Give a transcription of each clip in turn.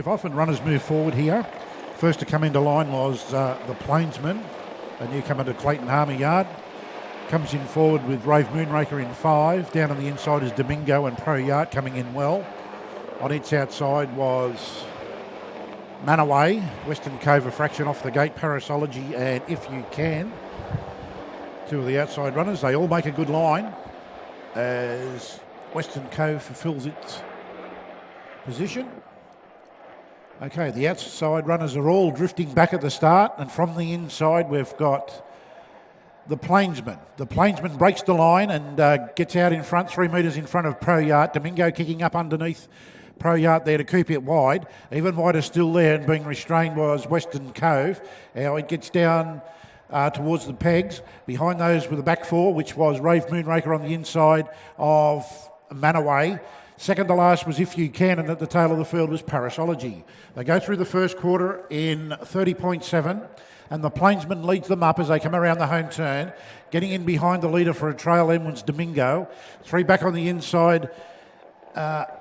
move off and runners move forward here. First to come into line was the Plainsman, a newcomer to Clayton Harmer Yard. Comes in forward with Rave Moonraker in 5. Down on the inside is Domingo and Pro Yacht coming in well. On its outside was Manaway, Western Cove a fraction off the gate, Parasology and If You Can. Two of the outside runners. They all make a good line as Western Cove fulfills its position. Okay, the outside runners are all drifting back at the start, and from the inside we've got the Plainsman. The Plainsman breaks the line and gets out in front, 3 metres in front of Pro Yacht. Domingo kicking up underneath Pro Yacht there to keep it wide. Even wider still there and being restrained was Western Cove. Now it gets down towards the pegs. Behind those were the back four, which was Rave Moonraker on the inside of Manaway. Second to last was If You Can, and at the tail of the field was Parasology. They go through the first quarter in 30.7, and the Plainsman leads them up as they come around the home turn. Getting in behind the leader for a trail end was Domingo. 3 back on the inside,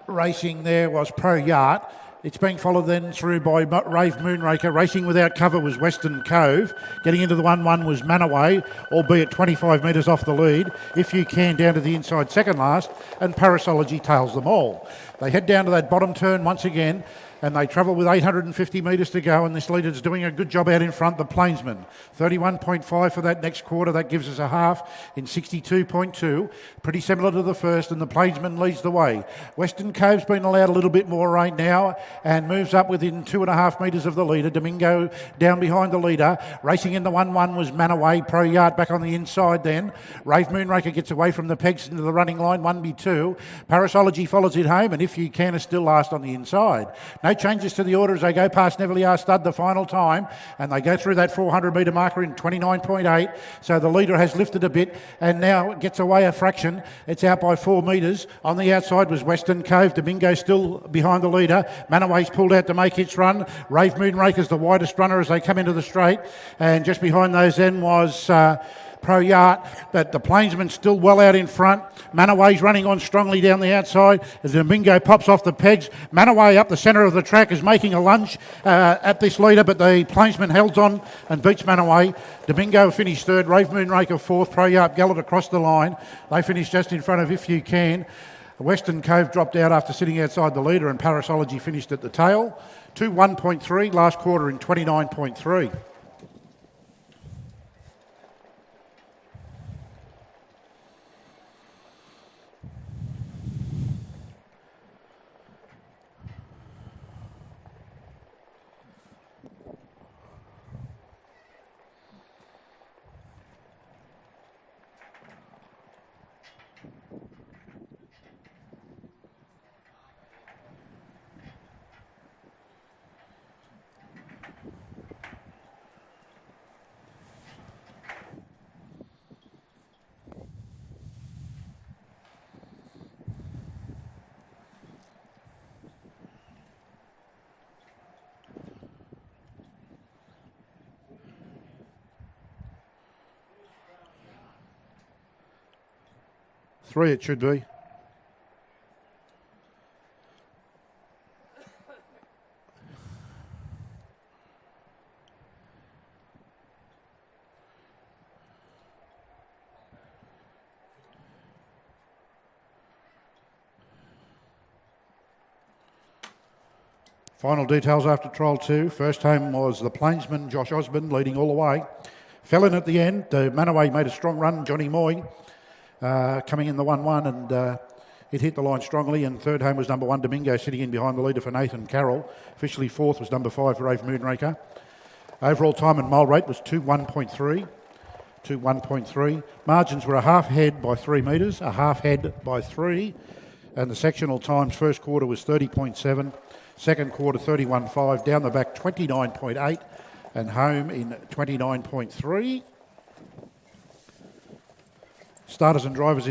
racing there was Pro Yacht. It's being followed then through by Rave Moonraker. Racing without cover was Western Cove. Getting into the 1-1 was Manaway, albeit 25 metres off the lead. If You Can down to the inside second last, and Parasology tails them all. They head down to that bottom turn once again, and they travel with 850 metres to go, and this leader's doing a good job out in front, the Plainsman. 31.5 for that next quarter. That gives us a half in 62.2. Pretty similar to the first, and the Plainsman leads the way. Western Cove's been allowed a little bit more rain now and moves up within 2.5 metres of the leader. Domingo down behind the leader. Racing in the 1-1 was Manaway. Pro Yacht back on the inside then. Rave Moonraker gets away from the pegs into the running line, 1v2. Parasology follows it home, and If You Can is still last on the inside. No changes to the order as they go past Neville Stud the final time, and they go through that 400 metre marker in 29.8. So the leader has lifted a bit and now gets away a fraction. It's out by 4 metres. On the outside was Western Cove. Domingo still behind the leader. Manaway's pulled out to make its run. Rave Moonraker's the widest runner as they come into the straight, and just behind those then was Pro Yacht, but the Plainsman's still well out in front. Manaway's running on strongly down the outside as Domingo pops off the pegs. Manaway up the centre of the track is making a lunge at this leader, but the Plainsman holds on and beats Manaway. Domingo finished third, Rave Moonraker fourth, Pro Yacht galloped across the line. They finished just in front of If You Can. Western Cove dropped out after sitting outside the leader, and Parasology finished at the tail. 2-1.3, last quarter in 29.3. Three it should be. Final details after trial 2. First home was the Plainsman, Josh Osborne, leading all the way. Fell in at the end. Manaway made a strong run, Johnny Moy. Coming in the 1-1, and it hit the line strongly, and third home was number 1 Domingo, sitting in behind the leader for Nathan Carroll. Officially fourth was number 5 Rave Moonraker. Overall time and mile rate was 2-1.3. 2-1.3. Margins were a half head by 3 metres, a half head by 3, and the sectional times first quarter was 30.7, second quarter 31.5, down the back 29.8, and home in 29.3. Starters and drivers